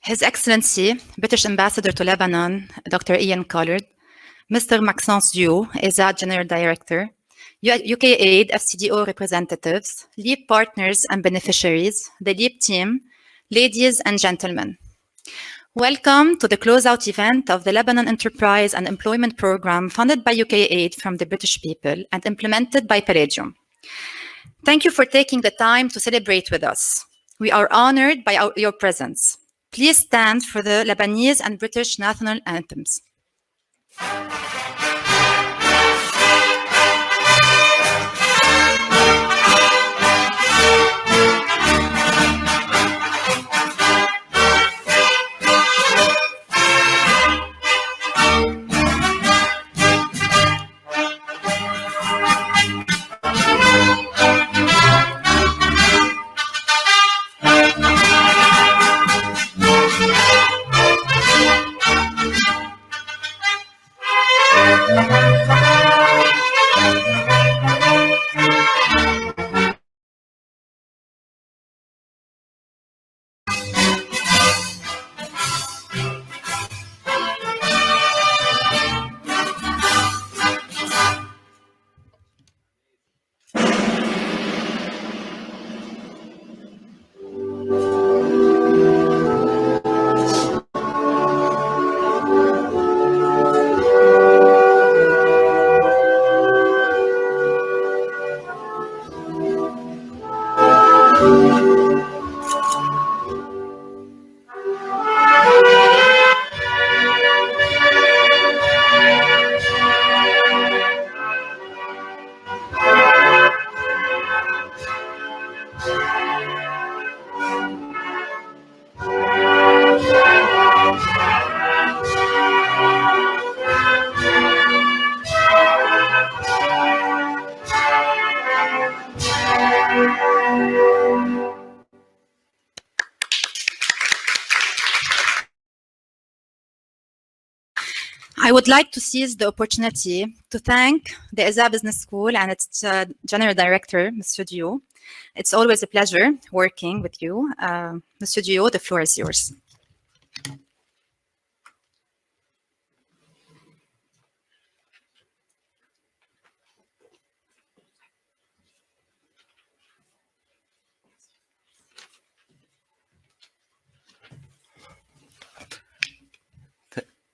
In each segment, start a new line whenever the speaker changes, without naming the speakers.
His Excellency, British Ambassador to Lebanon, Dr. Ian Collard, Mr. Maxence Diou, ESA General Director, UK Aid FCDO representatives, LEEP partners and beneficiaries, the LEEP team, ladies and gentlemen. Welcome to the closeout event of the Lebanon Enterprise and Employment Programme funded by UK Aid from the British people and implemented by Palladium. Thank you for taking the time to celebrate with us. We are honored by your presence. Please stand for the Lebanese and British national anthems. I would like to seize the opportunity to thank the ESA Business School and its General Director, Mr. Diou. It's always a pleasure working with you. Mr. Diou, the floor is yours.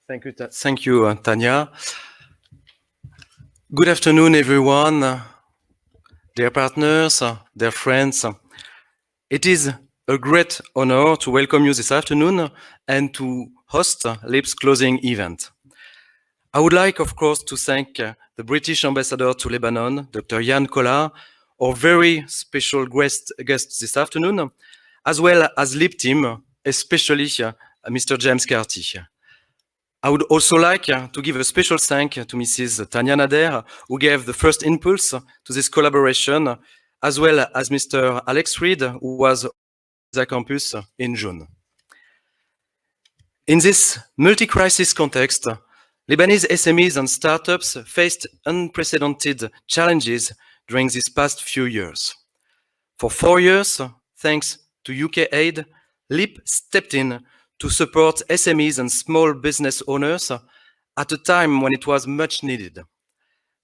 Thank you, Tanya. Good afternoon, everyone, dear partners, dear friends. It is a great honor to welcome you this afternoon and to host LEEP's closing event. I would like, of course, to thank the British Ambassador to Lebanon, Dr. Ian Collard, our very special guest this afternoon, as well as LEEP team, especially Mr. James Carty. I would also like to give a special thank to Mrs. Tanya Nader, who gave the first impulse to this collaboration, as well as Mr. Alex Reed, who was at the campus in June. In this multi-crisis context, Lebanese SMEs and startups faced unprecedented challenges during these past few years. For 4 years, thanks to UK Aid, LEEP stepped in to support SMEs and small business owners at a time when it was much needed.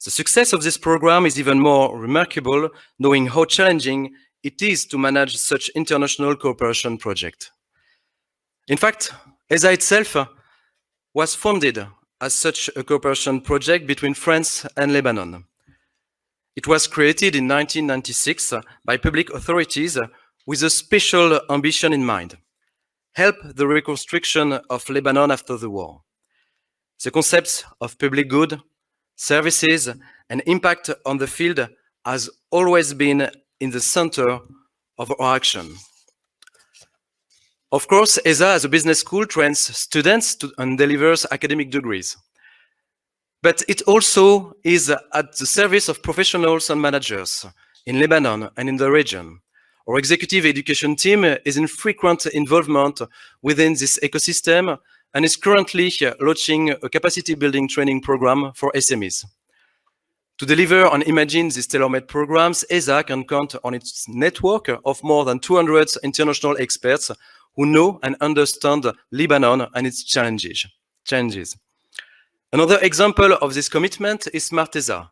The success of this program is even more remarkable, knowing how challenging it is to manage such international cooperation project. In fact, ESA itself was founded as such a cooperation project between France and Lebanon. It was created in 1996 by public authorities with a special ambition in mind: help the reconstruction of Lebanon after the war. The concepts of public good, services, and impact on the field has always been in the center of our action. Of course, ESA as a business school trains students and delivers academic degrees. But it also is at the service of professionals and managers in Lebanon and in the region. Our executive education team is in frequent involvement within this ecosystem and is currently launching a capacity building training program for SMEs. To deliver and imagine these tailor-made programs, ESA can count on its network of more than 200 international experts who know and understand Lebanon and its challenges. Another example of this commitment is Smartesa.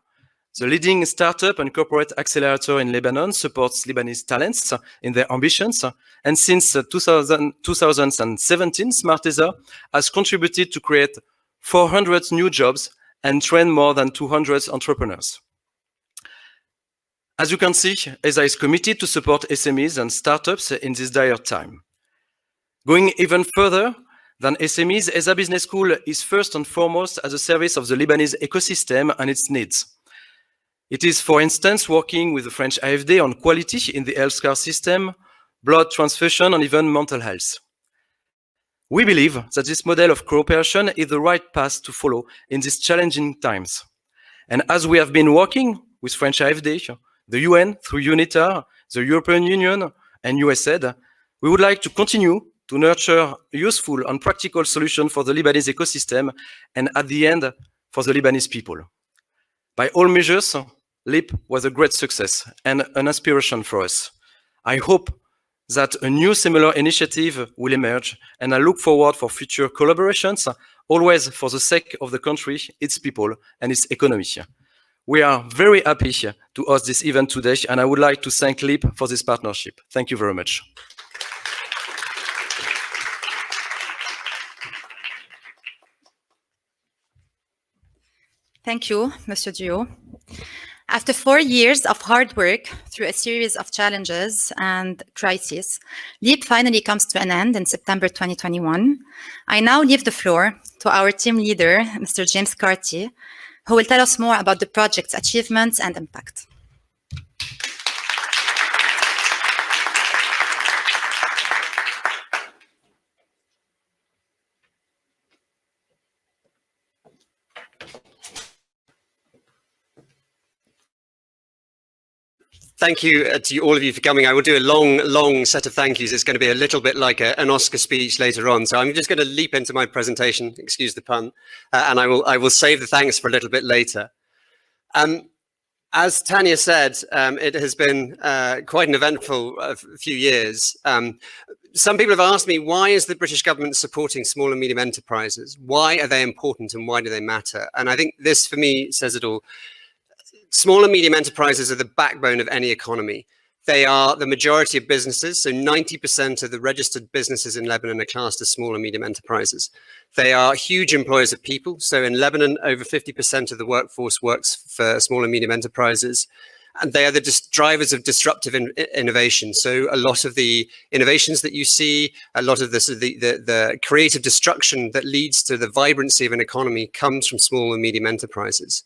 The leading startup and corporate accelerator in Lebanon supports Lebanese talents in their ambitions. And since 2017, Smartesa has contributed to create 400 new jobs and train more than 200 entrepreneurs. As you can see, ESA is committed to support SMEs and startups in this dire time. Going even further than SMEs, ESA Business School is first and foremost at the service of the Lebanese ecosystem and its needs. It is, for instance, working with the French AFD on quality in the healthcare system, blood transfusion, and even mental health. We believe that this model of cooperation is the right path to follow in these challenging times. And as we have been working with French AFD, the UN through UNITAR, the European Union, and USAID, we would like to continue to nurture useful and practical solutions for the Lebanese ecosystem and at the end, for the Lebanese people. By all measures, LEEP was a great success and an inspiration for us. I hope that a new similar initiative will emerge, and I look forward for future collaborations, always for the sake of the country, its people, and its economy. We are very happy to host this event today, and I would like to thank LEEP for this partnership. Thank you very much.
Thank you, Mr. Diot. After 4 years of hard work through a series of challenges and crises, LEEP finally comes to an end in September 2021. I now leave the floor to our team leader, Mr. James Carty, who will tell us more about the project's achievements and impact.
Thank you to all of you for coming. I will do a long set of thank yous. It's going to be a little bit like an Oscar speech later on. So I'm just going to leap into my presentation, excuse the pun, and I will save the thanks for a little bit later. As Tanya said, it has been quite an eventful few years. Some people have asked me, why is the British government supporting small and medium enterprises? Why are they important and why do they matter? And I think this, for me, says it all. Small and medium enterprises are the backbone of any economy. They are the majority of businesses, so 90% of the registered businesses in Lebanon are classed as small and medium enterprises. They are huge employers of people. So in Lebanon, over 50% of the workforce works for small and medium enterprises. And they are the drivers of disruptive innovation. So a lot of the innovations that you see, a lot of the creative destruction that leads to the vibrancy of an economy comes from small and medium enterprises.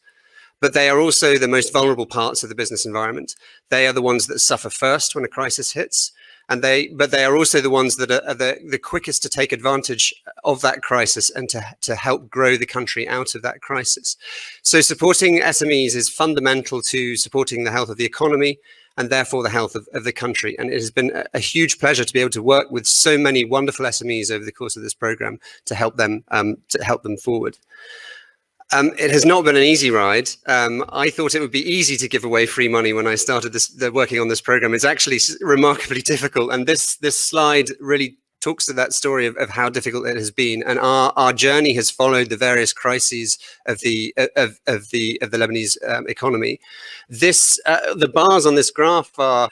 But they are also the most vulnerable parts of the business environment. They are the ones that suffer first when a crisis hits. But they are also the ones that are the quickest to take advantage of that crisis and to help grow the country out of that crisis. So supporting SMEs is fundamental to supporting the health of the economy and therefore the health of the country. And it has been a huge pleasure to be able to work with so many wonderful SMEs over the course of this program to help them forward. It has not been an easy ride. I thought it would be easy to give away free money when I started working on this program. It's actually remarkably difficult. And this slide really talks to that story of how difficult it has been. And our journey has followed the various crises of the Lebanese economy. The bars on this graph are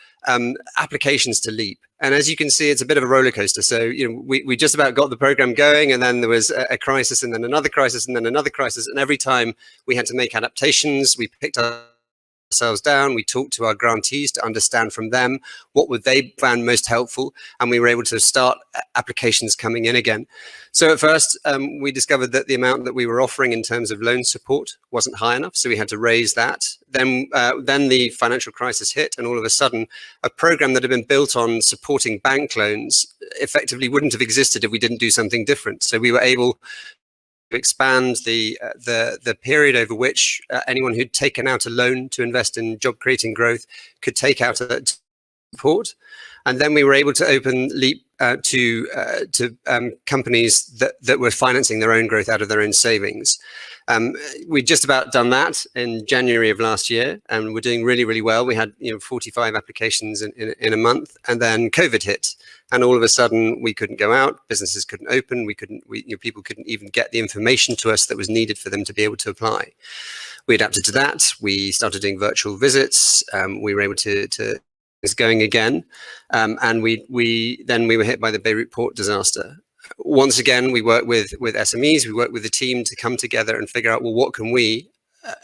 applications to LEEP. And as you can see, it's a bit of a roller coaster. So, we just about got the program going, and then there was a crisis, and then another crisis, and then another crisis. And every time we had to make adaptations, we picked ourselves down, we talked to our grantees to understand from them what would they find most helpful, and we were able to start applications coming in again. So at first, we discovered that the amount that we were offering in terms of loan support wasn't high enough, so we had to raise that. Then the financial crisis hit, and all of a sudden, a program that had been built on supporting bank loans effectively wouldn't have existed if we didn't do something different. So we were able to expand the period over which anyone who'd taken out a loan to invest in job creating growth could take out a support. And then we were able to open LEEP to companies that were financing their own growth out of their own savings. We'd just about done that in January of last year, and we're doing really, really well. We had 45 applications in a month, and then COVID hit, and all of a sudden we couldn't go out, businesses couldn't open, people couldn't even get the information to us that was needed for them to be able to apply. We adapted to that. We started doing virtual visits. We were able to is going again, and we were hit by the Beirut Port disaster. Once again, we worked with SMEs. We worked with the team to come together and figure out, well, what can we,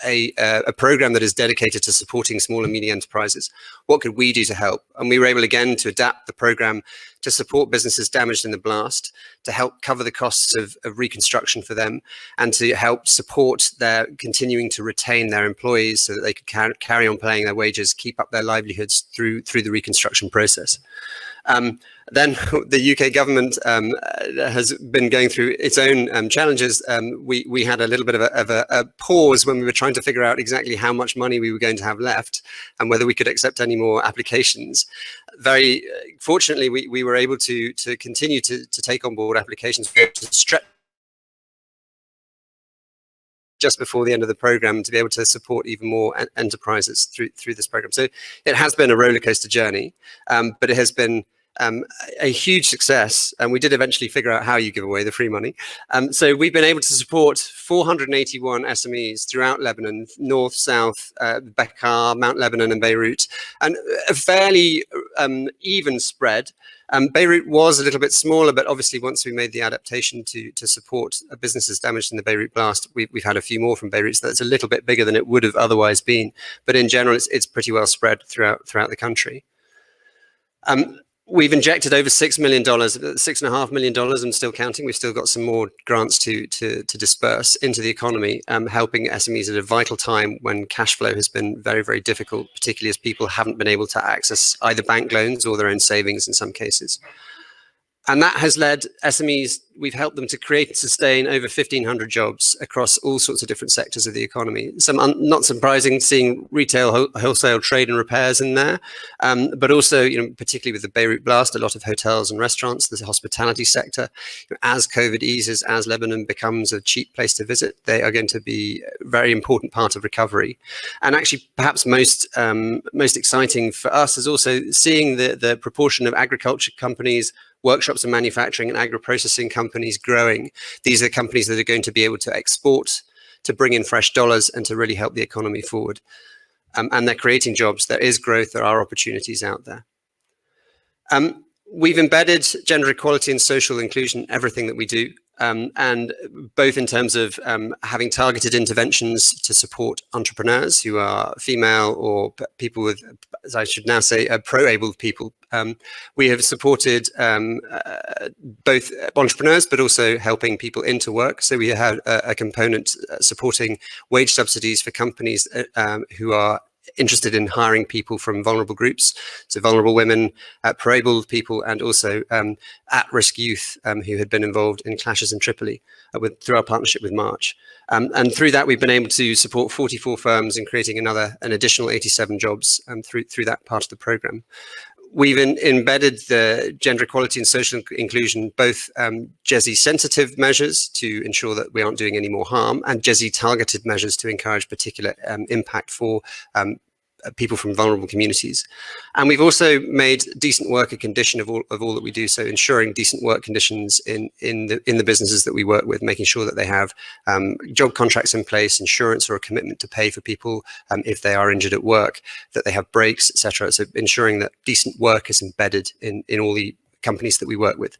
a program that is dedicated to supporting small and medium enterprises, what could we do to help? And we were able again to adapt the program to support businesses damaged in the blast, to help cover the costs of reconstruction for them, and to help support their continuing to retain their employees so that they could carry on paying their wages, keep up their livelihoods through the reconstruction process. Then the UK government has been going through its own challenges. We had a little bit of a pause when we were trying to figure out exactly how much money we were going to have left and whether we could accept any more applications. Very fortunately, we were able to continue to take on board applications to stretch just before the end of the program to be able to support even more enterprises through this program. So it has been a roller coaster journey, but it has been a huge success, and we did eventually figure out how you give away the free money. So we've been able to support 481 SMEs throughout Lebanon, north, south, Bekaa, Mount Lebanon and Beirut, and a fairly even spread. Beirut was a little bit smaller, but obviously once we made the adaptation to support businesses damaged in the Beirut blast, we've had a few more from Beirut, so that's a little bit bigger than it would have otherwise been. But in general, it's pretty well spread throughout the country. We've injected over $6 million, $6.5 million, and still counting. We've still got some more grants to disperse into the economy, helping SMEs at a vital time when cash flow has been very, very difficult, particularly as people haven't been able to access either bank loans or their own savings in some cases. And that has led SMEs, we've helped them to create and sustain over 1,500 jobs across all sorts of different sectors of the economy. Some not surprising, seeing retail, wholesale, trade and repairs in there, but also, particularly with the Beirut blast, a lot of hotels and restaurants, the hospitality sector. As COVID eases, as Lebanon becomes a cheap place to visit, they are going to be a very important part of recovery. And actually, perhaps most exciting for us is also seeing the proportion of agriculture companies, workshops and manufacturing and agro-processing companies growing. These are companies that are going to be able to export, to bring in fresh dollars and to really help the economy forward. And they're creating jobs. There is growth. There are opportunities out there. We've embedded gender equality and social inclusion in everything that we do. And both in terms of having targeted interventions to support entrepreneurs who are female or people with, as I should now say, pro-abled people. We have supported both entrepreneurs, but also helping people into work. So we have a component supporting wage subsidies for companies who are interested in hiring people from vulnerable groups, so vulnerable women, pro-abled people, and also at-risk youth who had been involved in clashes in Tripoli through our partnership with March. And through that, we've been able to support 44 firms in creating an additional 87 jobs through that part of the program. We've embedded the gender equality and social inclusion, both GESI sensitive measures to ensure that we aren't doing any more harm, and GESI targeted measures to encourage particular impact for people from vulnerable communities. And we've also made decent work a condition of all that we do. So ensuring decent work conditions in the businesses that we work with, making sure that they have job contracts in place, insurance or a commitment to pay for people if they are injured at work, that they have breaks, etc. So ensuring that decent work is embedded in all the companies that we work with.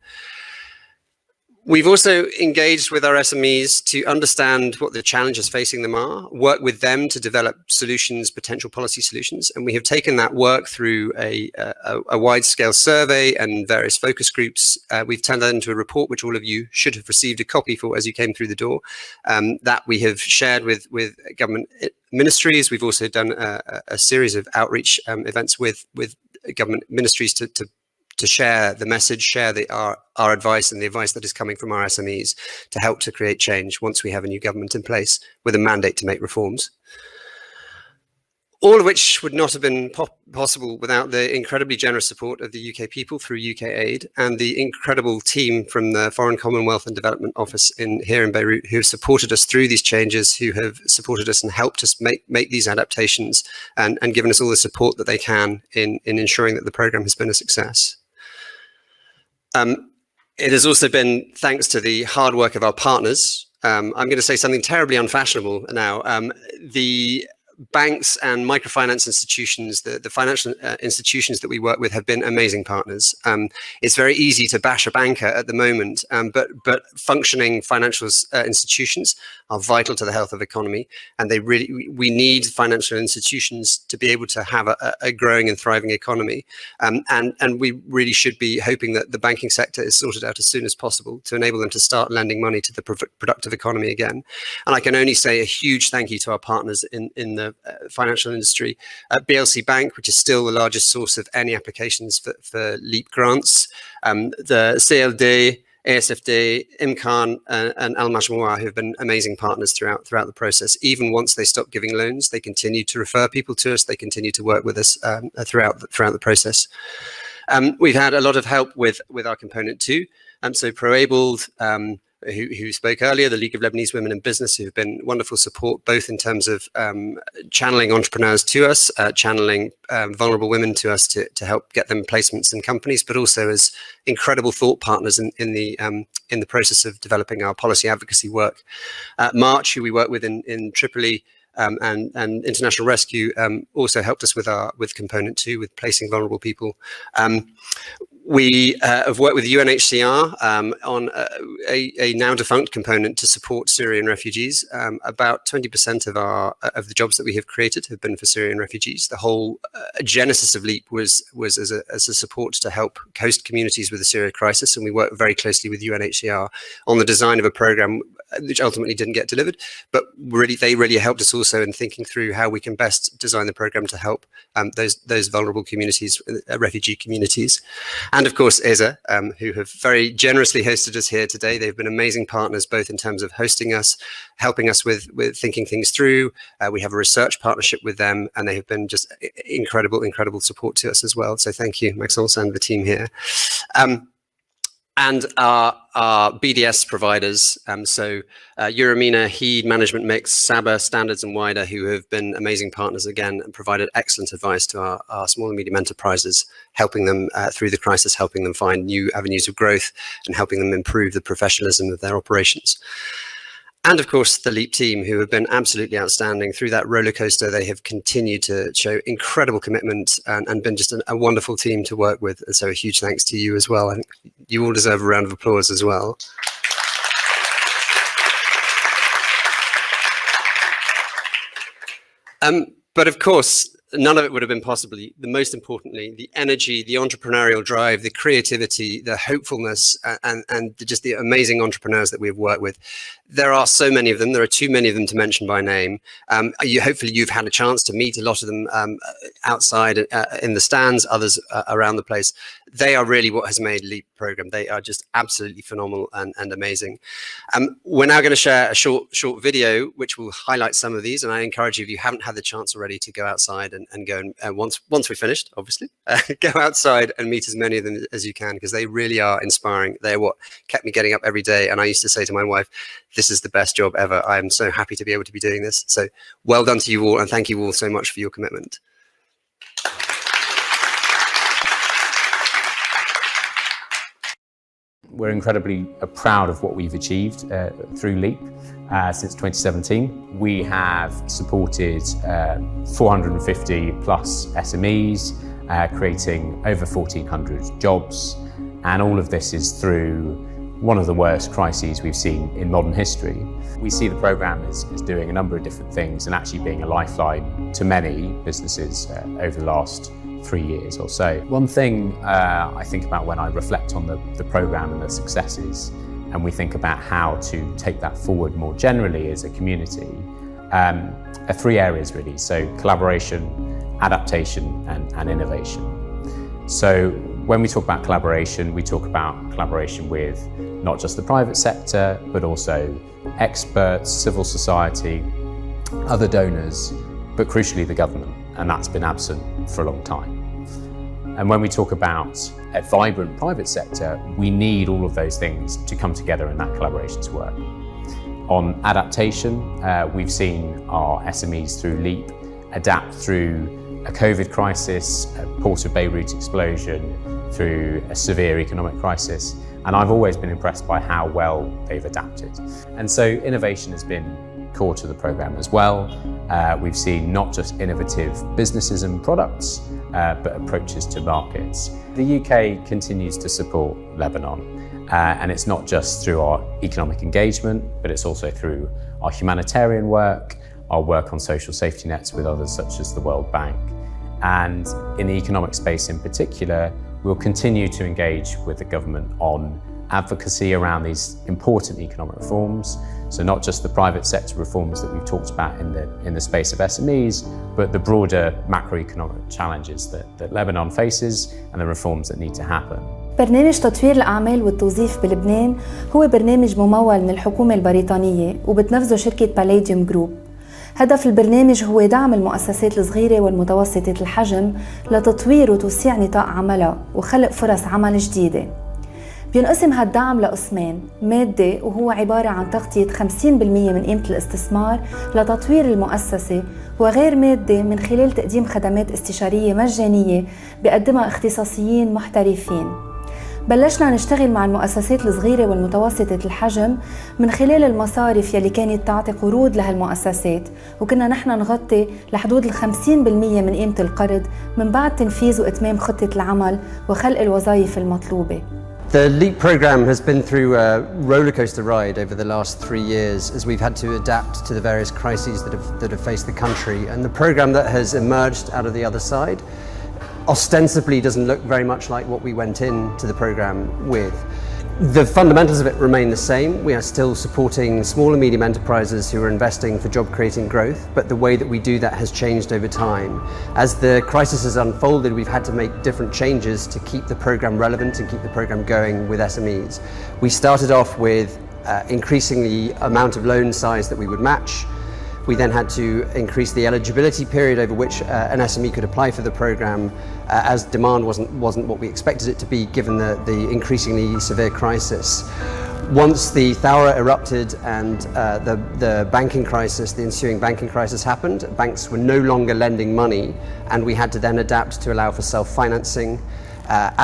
We've also engaged with our SMEs to understand what the challenges facing them are, work with them to develop solutions, potential policy solutions. And we have taken that work through a wide-scale survey and various focus groups. We've turned that into a report, which all of you should have received a copy for as you came through the door, that we have shared with government ministries. We've also done a series of outreach events with government ministries to share the message, share our advice and the advice that is coming from our SMEs to help to create change once we have a new government in place with a mandate to make reforms. all of which would not have been possible without the incredibly generous support of the UK people through UK Aid and the incredible team from the Foreign Commonwealth and Development Office here in Beirut, who have supported us through these changes, who have supported us and helped us make these adaptations and given us all the support that they can in ensuring that the program has been a success. It has also been thanks to the hard work of our partners. I'm going to say something terribly unfashionable now. The banks and microfinance institutions, the financial institutions that we work with have been amazing partners. It's very easy to bash a banker at the moment, but functioning financial institutions are vital to the health of the economy, and we need financial institutions to be able to have a growing and thriving economy. And we really should be hoping that the banking sector is sorted out as soon as possible to enable them to start lending money to the productive economy again. And I can only say a huge thank you to our partners in the financial industry. BLC Bank, which is still the largest source of any applications for LEEP grants, the CLD, ASFD, IMCAN, and Al Majmoua, who have been amazing partners throughout the process. Even once they stopped giving loans, they continue to refer people to us. They continue to work with us throughout the process. We've had a lot of help with our component too. So Pro-Abled, who spoke earlier, the League of Lebanese Women in Business, who have been wonderful support, both in terms of channeling entrepreneurs to us, channeling vulnerable women to us to help get them placements in companies, but also as incredible thought partners in the process of developing our policy advocacy work. March, who we work with in Tripoli, and International Rescue also helped us with component 2, with placing vulnerable people. We have worked with UNHCR on a now defunct component to support Syrian refugees. About 20% of the jobs that we have created have been for Syrian refugees. The whole genesis of LEEP was as a support to help host communities with the Syria crisis, and we worked very closely with UNHCR on the design of a program which ultimately didn't get delivered, but they really helped us also in thinking through how we can best design the program to help those vulnerable communities, refugee communities. And of course, ESA, who have very generously hosted us here today. They've been amazing partners, both in terms of hosting us, helping us with thinking things through. We have a research partnership with them, and they have been just incredible support to us as well. So thank you, Maxence and the team here. And our BDS providers, so Euromina, HEED, Management Mix, Saba, Standards and Wider, who have been amazing partners again and provided excellent advice to our small and medium enterprises, helping them through the crisis, helping them find new avenues of growth and helping them improve the professionalism of their operations. And of course, the LEEP team, who have been absolutely outstanding through that roller coaster. They have continued to show incredible commitment and been just a wonderful team to work with. And so a huge thanks to you as well. I think you all deserve a round of applause as well. But of course, none of it would have been possible. The most importantly, the energy, the entrepreneurial drive, the creativity, the hopefulness, and just the amazing entrepreneurs that we've worked with. There are so many of them. There are too many of them to mention by name. Hopefully you've had a chance to meet a lot of them outside in the stands, others around the place. They are really what has made LEEP program. They are just absolutely phenomenal and amazing. We're now going to share a short video which will highlight some of these, and I encourage you, if you haven't had the chance already, to go outside and go and once we're finished, obviously, go outside and meet as many of them as you can, because they really are inspiring. They're what kept me getting up every day, and I used to say to my wife, this is the best job ever. I am so happy to be able to be doing this. So well done to you all, and thank you all so much for your commitment.
We're incredibly proud of what we've achieved through LEEP since 2017. We have supported 450 plus SMEs, creating over 1,400 jobs, and all of this is through one of the worst crises we've seen in modern history. We see the programme as doing a number of different things and actually being a lifeline to many businesses over the last 3 years or so. One thing I think about when I reflect on the programme and the successes, and we think about how to take that forward more generally as a community, are 3 areas really. So collaboration, adaptation and innovation. So when we talk about collaboration, we talk about collaboration with not just the private sector, but also experts, civil society, other donors, but crucially the government. and that's been absent for a long time. And when we talk about a vibrant private sector, we need all of those things to come together and that collaboration to work. On adaptation, we've seen our SMEs through LEEP adapt through a COVID crisis, a Port of Beirut explosion, through a severe economic crisis. And I've always been impressed by how well they've adapted. And so innovation has been core to the programme as well. We've seen not just innovative businesses and products, but approaches to markets. The UK continues to support Lebanon, and it's not just through our economic engagement, but it's also through our humanitarian work, our work on social safety nets with others such as the World Bank. And in the economic space in particular, we'll continue to engage with the government on advocacy around these important economic reforms. So not just the private sector reforms that we've talked about in the space of SMEs, but the broader macroeconomic challenges that Lebanon faces and the reforms that need to happen.
برنامج تطوير الأعمال والتوظيف بلبنان هو برنامج ممول من الحكومة البريطانية وبتنفذه شركة باليديوم جروب. هدف البرنامج هو دعم المؤسسات الصغيرة والمتوسطة الحجم لتطوير وتوسيع نطاق عملها وخلق فرص عمل جديدة. بينقسم هالدعم لقسمين، مادي وهو عبارة عن تغطية 50% من قيمة الاستثمار لتطوير المؤسسة، وغير مادي من خلال تقديم خدمات استشارية مجانية بيقدمها اختصاصيين محترفين. بلشنا نشتغل مع المؤسسات الصغيرة والمتوسطة الحجم من خلال المصارف يلي كانت تعطي قروض لهالمؤسسات، وكنا نحن نغطي لحدود 50% من قيمة القرض من بعد تنفيذ وإتمام خطة العمل وخلق الوظائف المطلوبة.
The LEEP programme has been through a rollercoaster ride over the last 3 years as we've had to adapt to the various crises that have faced the country, and the programme that has emerged out of the other side ostensibly doesn't look very much like what we went into the programme with. The fundamentals of it remain the same. We are still supporting small and medium enterprises who are investing for job creating growth, but the way that we do that has changed over time. As the crisis has unfolded, we've had to make different changes to keep the programme relevant and keep the programme going with SMEs. We started off with increasing the amount of loan size that we would match. We then had to increase the eligibility period over which an SME could apply for the programme as demand wasn't what we expected it to be given the increasingly severe crisis. Once the Thawra erupted and the banking crisis, the ensuing banking crisis happened, banks were no longer lending money and we had to then adapt to allow for self-financing.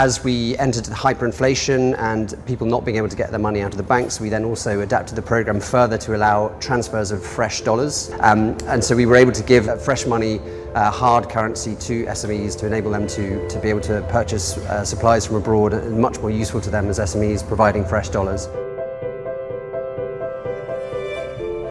As we entered hyperinflation and people not being able to get their money out of the banks, we then also adapted the programme further to allow transfers of fresh dollars. And so we were able to give fresh money, hard currency to SMEs to enable them to be able to purchase supplies from abroad, and much more useful to them as SMEs, providing fresh dollars.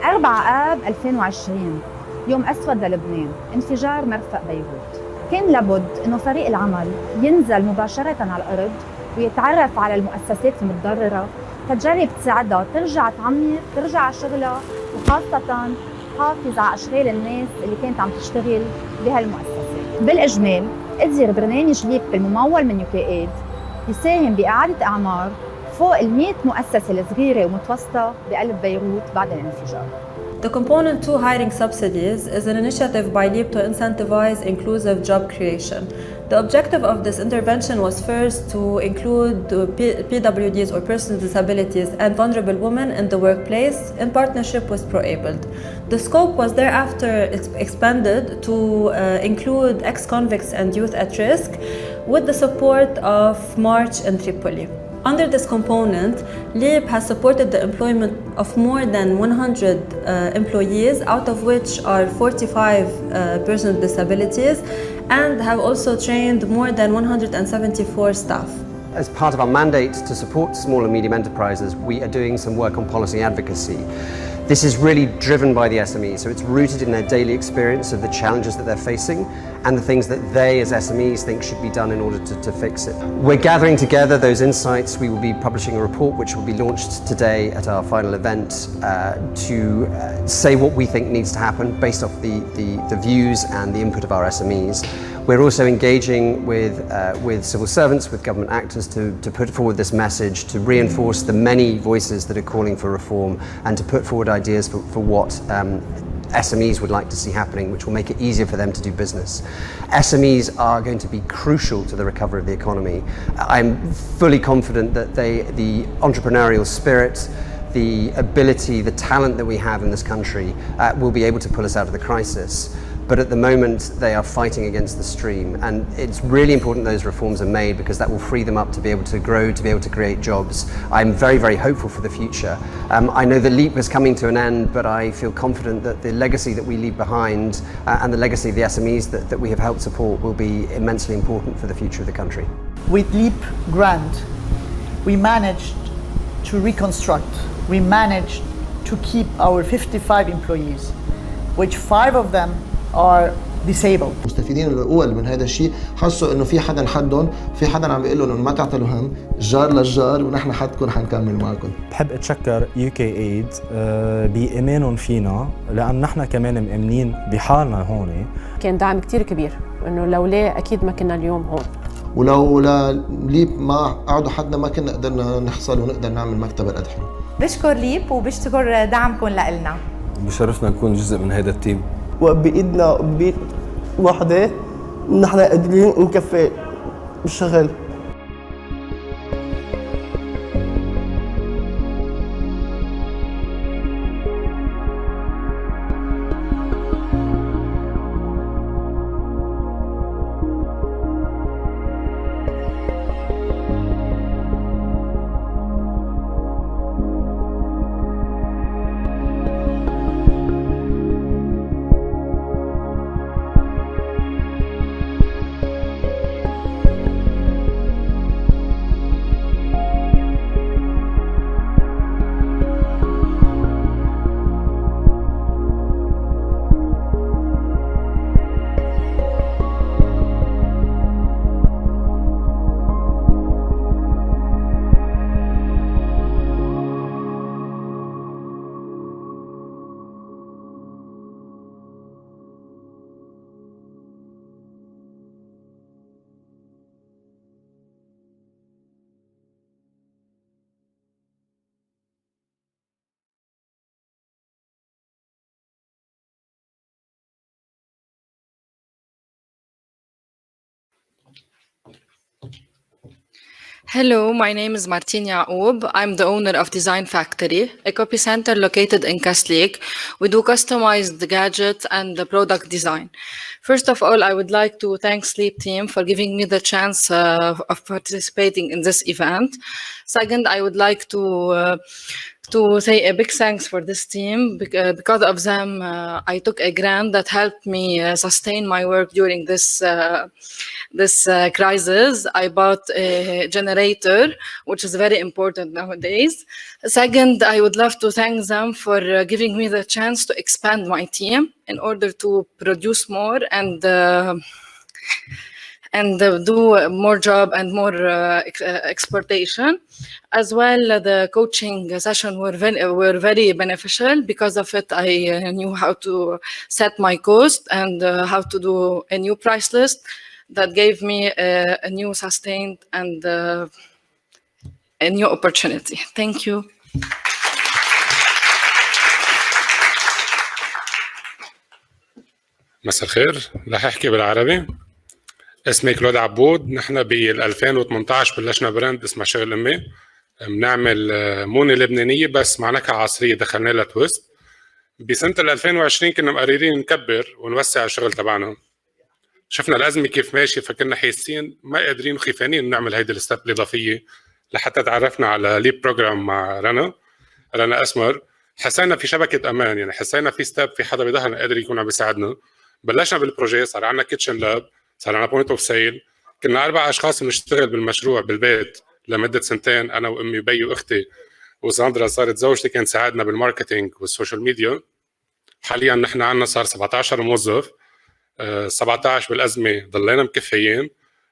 4 آب 2020 يوم أسود للبنان، انفجار مرفأ بيروت. كان لابد إنه فريق العمل ينزل مباشرة على الأرض ويتعرف على المؤسسات المتضررة تجرب تساعدها ترجع تعمر، ترجع على شغلها، وخاصة تحافظ على أشغال الناس اللي كانت عم تشتغل بهالمؤسسات. بالإجمال قدر برنامج ليب الممول من UKAID يساهم بإعادة أعمار فوق 100 مؤسسة صغيرة ومتوسطة بقلب بيروت بعد الانفجار.
The component 2 hiring subsidies is an initiative by LEEP to incentivize inclusive job creation. The objective of this intervention was first to include PWDs or persons with disabilities and vulnerable women in the workplace in partnership with ProAbled. The scope was thereafter expanded to include ex-convicts and youth at risk with the support of March in Tripoli. Under this component, LEEP has supported the employment of more than 100 employees, out of which are 45 persons with disabilities, and have also trained more than 174 staff.
As part of our mandate to support small and medium enterprises, we are doing some work on policy advocacy. This is really driven by the SMEs, so it's rooted in their daily experience of the challenges that they're facing and the things that they as SMEs think should be done in order to fix it. We're gathering together those insights. We will be publishing a report which will be launched today at our final event to say what we think needs to happen based off the views and the input of our SMEs. We're also engaging with civil servants, with government actors to put forward this message, to reinforce the many voices that are calling for reform and to put forward ideas for what SMEs would like to see happening, which will make it easier for them to do business. SMEs are going to be crucial to the recovery of the economy. I'm fully confident that the entrepreneurial spirit, the ability, the talent that we have in this country will be able to pull us out of the crisis. But at the moment, they are fighting against the stream. And it's really important those reforms are made because that will free them up to be able to grow, to be able to create jobs. I'm very, very hopeful for the future. I know that LEEP is coming to an end, but I feel confident that the legacy that we leave behind and the legacy of the SMEs that we have helped support will be immensely important for the future of the country.
With LEEP grant, we managed to reconstruct. We managed to keep our 55 employees, which 5 of them are disabled.
المستفيدين الاول من هذا الشيء حسوا انه في حدا حدهم، في حدا عم بيقول لهم انه ما تعطلوا هم، الجار للجار ونحن حدكم حنكمل معكم.
بحب اتشكر UKAID بإيمانهم فينا لأن نحن كمان مأمنين بحالنا هون.
كان دعم كتير كبير انه لولا اكيد ما كنا اليوم هون.
ولو ليب ما قعدوا حدنا ما كنا قدرنا نحصل ونقدر نعمل مكتب الأدحم.
بشكر ليب وبشكر دعمكم لنا.
بشرفنا نكون جزء من هذا التيم.
وبإيدنا بيت واحدة نحن قادرين نكفي الشغل.
Hello, my name is Martin Yaoub. I'm the owner of Design Factory, a copy center located in Castlake. We do customized gadgets and the product design. First of all, I would like to thank LEEP team for giving me the chance of participating in this event. Second, I would like to say a big thanks for this team. Because of them, I took a grant that helped me sustain my work during this crisis. I bought a generator, which is very important nowadays. Second, I would love to thank them for giving me the chance to expand my team in order to produce more and do more job and more exportation. As well, the coaching session were very beneficial. Because of it, I knew how to set my cost and how to do a new price list that gave me a new sustained and a new opportunity. Thank you.
مساء الخير. رح احكي بالعربي. اسمي كلود عبود. نحن بال 2018 بلشنا براند اسمه شغل امي. بنعمل مونة لبنانية بس مع نكهة عصرية دخلنا لها تويست. بسنة 2020 كنا مقررين نكبر ونوسع الشغل تبعنا. شفنا الأزمة كيف ماشي فكنا حاسين ما قادرين وخيفانين نعمل هيدي الستاب الإضافية لحتى تعرفنا على ليب بروجرام مع رنا أسمر. حسينا في شبكة أمان، يعني حسينا في ستاب، في حدا بظهرنا قادر يكون عم بيساعدنا. بلشنا بالبروجي، صار عندنا كيتشن لاب، صار عندنا بوينت اوف سيل. كنا 4 أشخاص بنشتغل بالمشروع بالبيت لمدة 2 سنين، أنا وأمي وبي وأختي، وساندرا صارت زوجتي كانت تساعدنا بالماركتينج والسوشيال ميديا. حاليا نحن عندنا صار 17 موظف، 17 بالأزمة ضلينا مكفيين.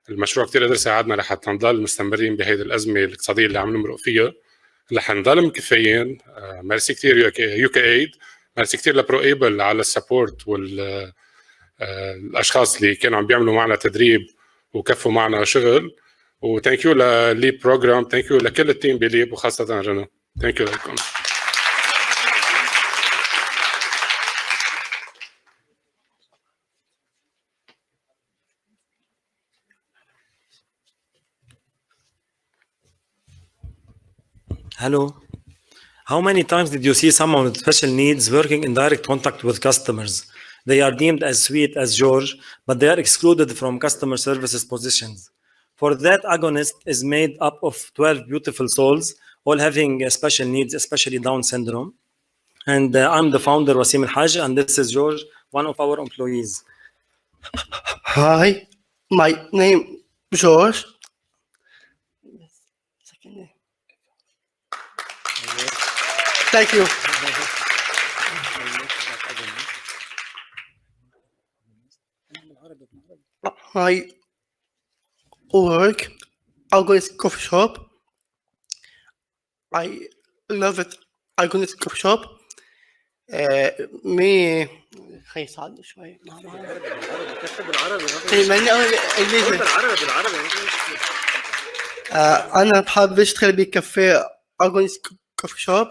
المشروع كتير قدر يساعدنا لحتى نضل مستمرين بهيدي الأزمة الاقتصادية اللي عم نمرق فيها، رح نضل مكفيين. ميرسي كتير UKAID، ميرسي كتير لبرويبل على السبورت والأشخاص اللي كانوا عم بيعملوا معنا تدريب وكفوا معنا شغل. وثانك يو لليب بروجرام، ثانك يو لكل التيم بليب وخاصة رنا. ثانك يو لكم.
Hello. How many times did you see someone with special needs working in direct contact with customers? They are deemed as sweet as George, but they are excluded from customer services positions. For that, agonist is made up of 12 beautiful souls, all having special needs, especially Down syndrome. And I'm the founder, Wasim Al-Haj, and this is George, one of our employees.
Hi, my name is George. Thank you. I work Agonist Coffee Shop. I love it. Agonist Coffee Shop. Me خلي يساعدني شوي أنا بحب أشتغل بكافيه أغونيست كوفي شوب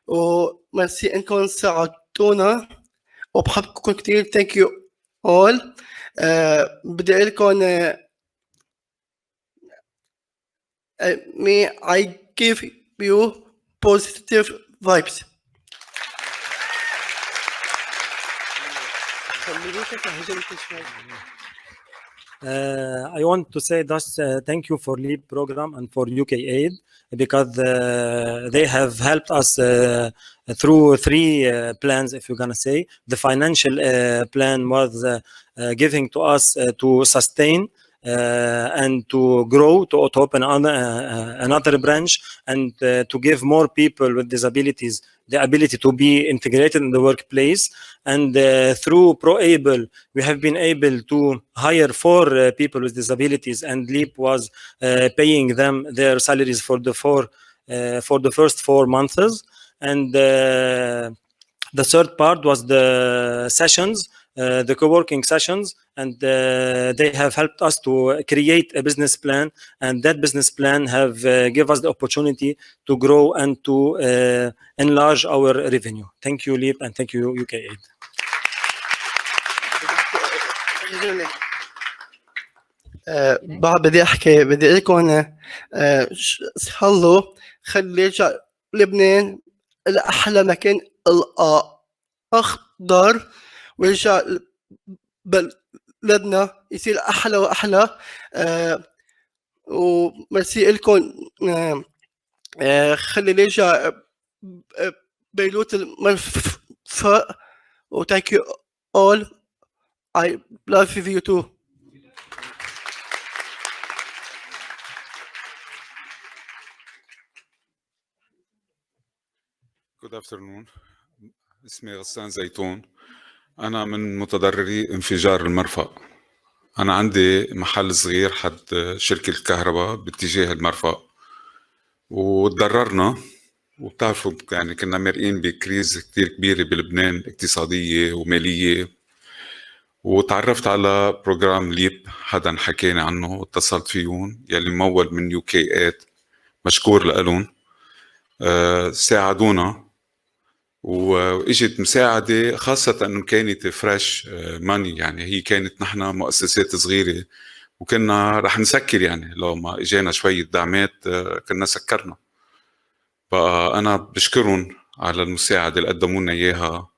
وميرسي إنكم ساعدتونا وبحبكم كتير. thank you all. بدي أقول لكم may I give you positive vibes.
I want to say just thank you for LEEP program and for UK Aid, because they have helped us through three plans, if you're gonna say. The financial plan was giving to us to sustain and to grow, to open another branch, and to give more people with disabilities the ability to be integrated in the workplace. And through ProAble, we have been able to hire 4 people with disabilities, and LEEP was paying them their salaries for the first 4 months. And the third part was the sessions, the co-working sessions, and they have helped us to create a business plan, and that business plan have give us the opportunity to grow and to enlarge our revenue. Thank you, LEEP, and thank you, UK Aid.
بعد بدي أحكي بدي أقول لكم هلو خلي يرجع لبنان لأحلى مكان الأخضر ويرجع بلدنا يصير أحلى وأحلى. ومرسي لكم خلي يرجع بيروت المرفق. و thank you all. I love you too.
Good afternoon. اسمي غسان زيتون. أنا من متضرري انفجار المرفأ. أنا عندي محل صغير حد شركة الكهرباء باتجاه المرفأ، وتضررنا، وبتعرفوا يعني كنا مرئين بكريز كتير كبيرة بلبنان اقتصادية ومالية. وتعرفت على بروجرام ليب، حدا حكينا عنه واتصلت فيهم يلي ممول من UK Aid، مشكور لألون. ساعدونا واجت مساعدة، خاصة انه كانت فريش ماني، يعني هي كانت نحن مؤسسات صغيرة وكنا رح نسكر، يعني لو ما اجينا شوية دعمات كنا سكرنا. فأنا بشكرهم على المساعدة اللي قدموا لنا إياها،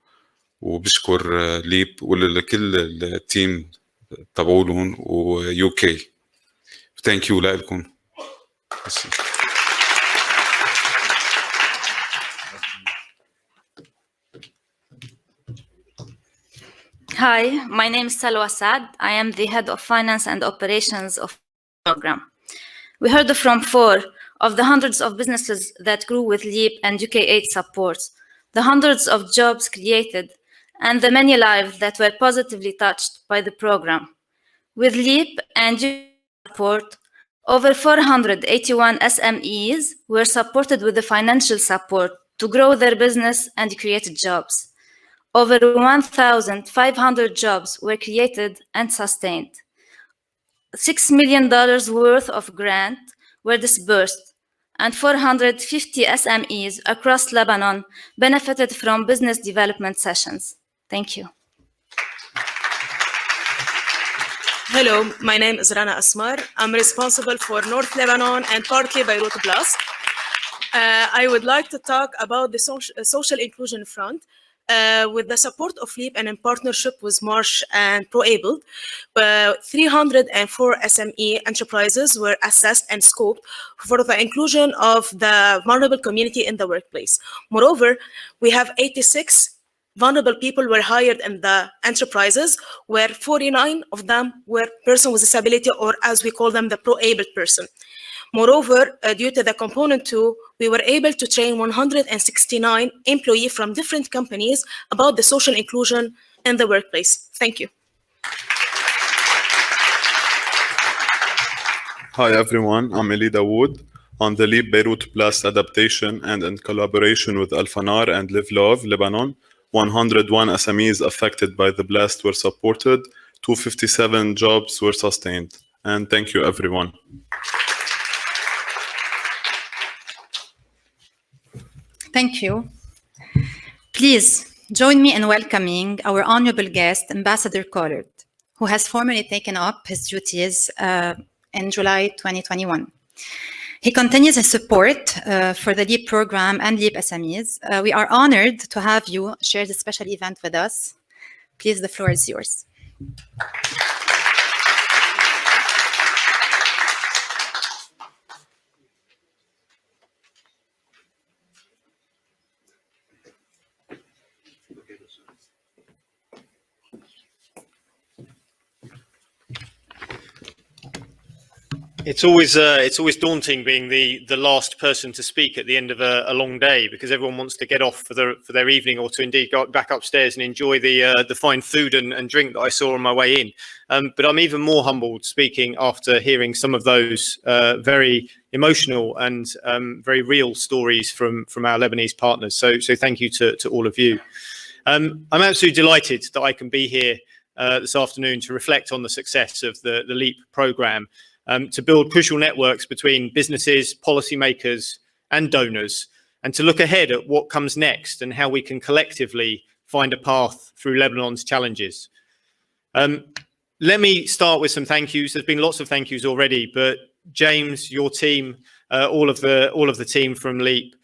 وبشكر ليب ولكل التيم تبعولهم وUK. ثانك يو لكم.
Hi, my name is Salwa Saad. I am the head of finance and operations of the program. We heard from 4 of the hundreds of businesses that grew with LEEP and UK Aid support, the hundreds of jobs created, and the many lives that were positively touched by the program. With LEEP and UK Aid support, over 481 SMEs were supported with the financial support to grow their business and create jobs. Over 1,500 jobs were created and sustained. $6 million worth of grants were disbursed, and 450 SMEs across Lebanon benefited from business development sessions. Thank you.
Hello, my name is Rana Asmar. I'm responsible for North Lebanon and partly Beirut Plus. I would like to talk about the social inclusion front. With the support of LEEP and in partnership with Marsh and ProAbled, 304 SME enterprises were assessed and scoped for the inclusion of the vulnerable community in the workplace. Moreover, we have 86 vulnerable people were hired in the enterprises, where 49 of them were persons with disability, or as we call them, the pro-abled person. Moreover, due to the component 2, we were able to train 169 employees from different companies about the social inclusion in the workplace. Thank you.
Hi everyone, I'm Eli Dawood on the LEEP Beirut Blast adaptation, and in collaboration with Al-Fanar and Live Love, Lebanon, 101 SMEs affected by the blast were supported, 257 jobs were sustained. And thank you everyone.
Thank you. Please join me in welcoming our honorable guest, Ambassador Collard, who has formally taken up his duties in July 2021. He continues his support for the LEEP program and LEEP SMEs. We are honored to have you share this special event with us. Please, the floor is yours.
It's always daunting being the last person to speak at the end of a long day, because everyone wants to get off for their evening, or to indeed go back upstairs and enjoy the fine food and drink that I saw on my way in. But I'm even more humbled speaking after hearing some of those very emotional and very real stories from our Lebanese partners. So thank you to all of you. I'm absolutely delighted that I can be here this afternoon to reflect on the success of the LEEP program. To build crucial networks between businesses, policymakers, and donors, and to look ahead at what comes next and how we can collectively find a path through Lebanon's challenges. Let me start with some thank yous. There's been lots of thank yous already, but James, your team, all of the team from LEEP,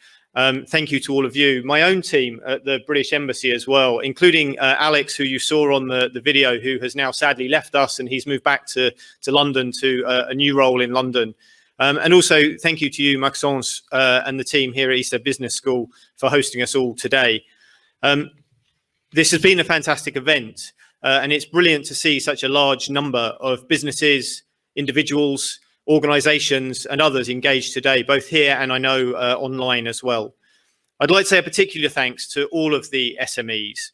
thank you to all of you. My own team at the British Embassy as well, including Alex, who you saw on the video, who has now sadly left us, and he's moved back to London to a new role in London. And also thank you to you, Maxence, and the team here at East Business School for hosting us all today. This has been a fantastic event, and it's brilliant to see such a large number of businesses, individuals, organisations and others engaged today, both here and I know online as well. I'd like to say a particular thanks to all of the SMEs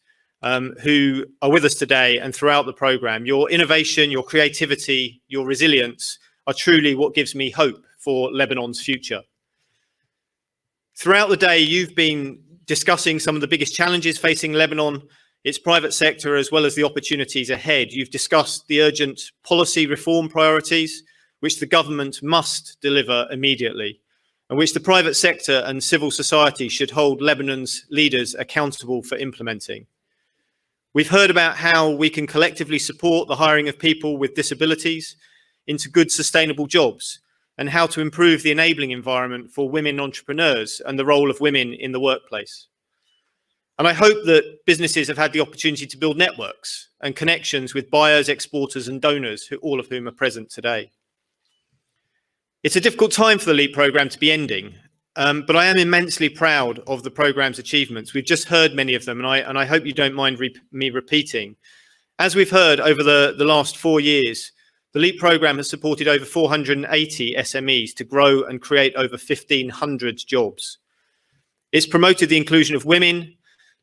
who are with us today and throughout the programme. Your innovation, your creativity, your resilience are truly what gives me hope for Lebanon's future. Throughout the day, you've been discussing some of the biggest challenges facing Lebanon, its private sector, as well as the opportunities ahead. You've discussed the urgent policy reform priorities, which the government must deliver immediately, and which the private sector and civil society should hold Lebanon's leaders accountable for implementing. We've heard about how we can collectively support the hiring of people with disabilities into good, sustainable jobs, and how to improve the enabling environment for women entrepreneurs and the role of women in the workplace. And I hope that businesses have had the opportunity to build networks and connections with buyers, exporters, and donors, all of whom are present today. It's a difficult time for the LEEP programme to be ending, but I am immensely proud of the programme's achievements. We've just heard many of them, and I hope you don't mind me repeating. As we've heard over the last 4 years, the LEEP programme has supported over 480 SMEs to grow and create over 1,500 jobs. It's promoted the inclusion of women,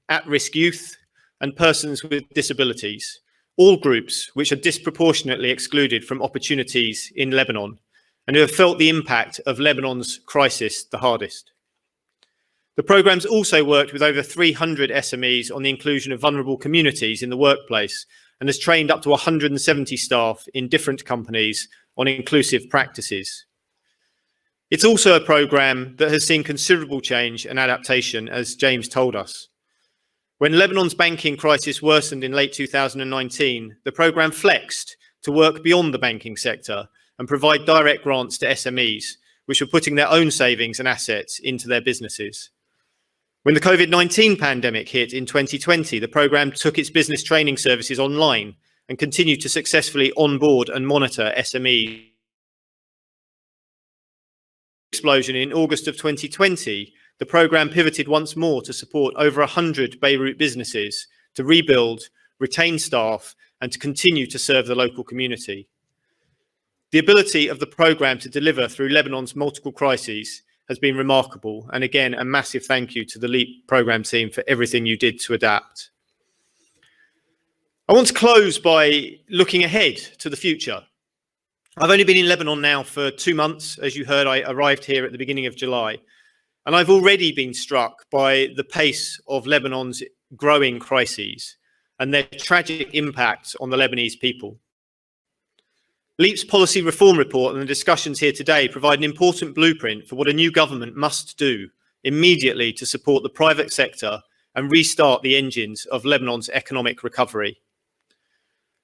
at-risk youth, and persons with disabilities, all groups which are disproportionately excluded from opportunities in Lebanon, and who have felt the impact of Lebanon's crisis the hardest. The programme's also worked with over 300 SMEs on the inclusion of vulnerable communities in the workplace, and has trained up to 170 staff in different companies on inclusive practices. It's also a programme that has seen considerable change and adaptation, as James told us. When Lebanon's banking crisis worsened in late 2019, the programme flexed to work beyond the banking sector and provide direct grants to SMEs, which were putting their own savings and assets into their businesses. When the COVID-19 pandemic hit in 2020, the programme took its business training services online and continued to successfully onboard and monitor SMEs. Explosion in August of 2020, the programme pivoted once more to support over 100 Beirut businesses to rebuild, retain staff, and to continue to serve the local community. The ability of the programme to deliver through Lebanon's multiple crises has been remarkable, and again, a massive thank you to the LEEP programme team for everything you did to adapt. I want to close by looking ahead to the future. I've only been in Lebanon now for 2 months. As you heard, I arrived here at the beginning of July, and I've already been struck by the pace of Lebanon's growing crises and their tragic impact on the Lebanese people. LEEP's policy reform report and the discussions here today provide an important blueprint for what a new government must do immediately to support the private sector and restart the engines of Lebanon's economic recovery.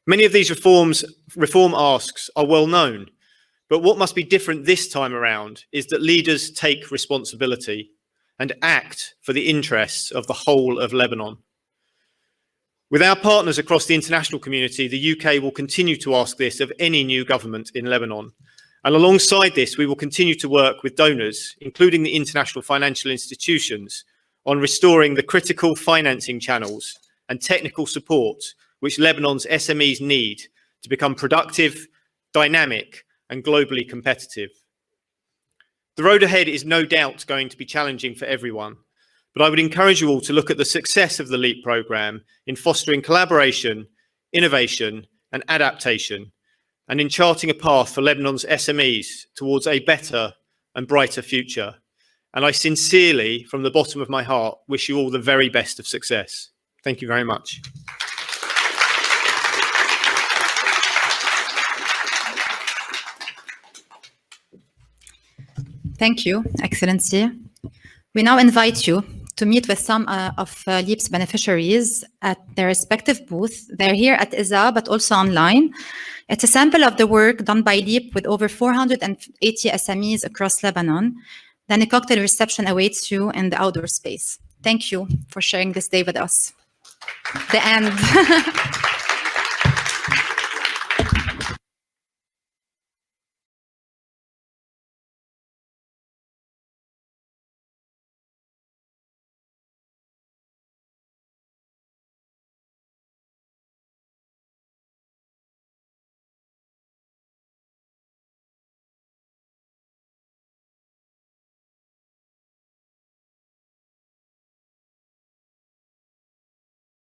Many of these reform asks are well known, but what must be different this time around is that leaders take responsibility and act for the interests of the whole of Lebanon. With our partners across the international community, the UK will continue to ask this of any new government in Lebanon. And alongside this, we will continue to work with donors, including the international financial institutions, on restoring the critical financing channels and technical support which Lebanon's SMEs need to become productive, dynamic, and globally competitive. The road ahead is no doubt going to be challenging for everyone, but I would encourage you all to look at the success of the LEEP programme in fostering collaboration, innovation, and adaptation, and in charting a path for Lebanon's SMEs towards a better and brighter future. And I sincerely, from the bottom of my heart, wish you all the very best of success. Thank you very much.
Thank you, Excellency. We now invite you to meet with some of LEEP's beneficiaries at their respective booth. They're here at ISA, but also online. It's a sample of the work done by LEEP with over 480 SMEs across Lebanon. Then a cocktail reception awaits you in the outdoor space. Thank you for sharing this day with us. The end.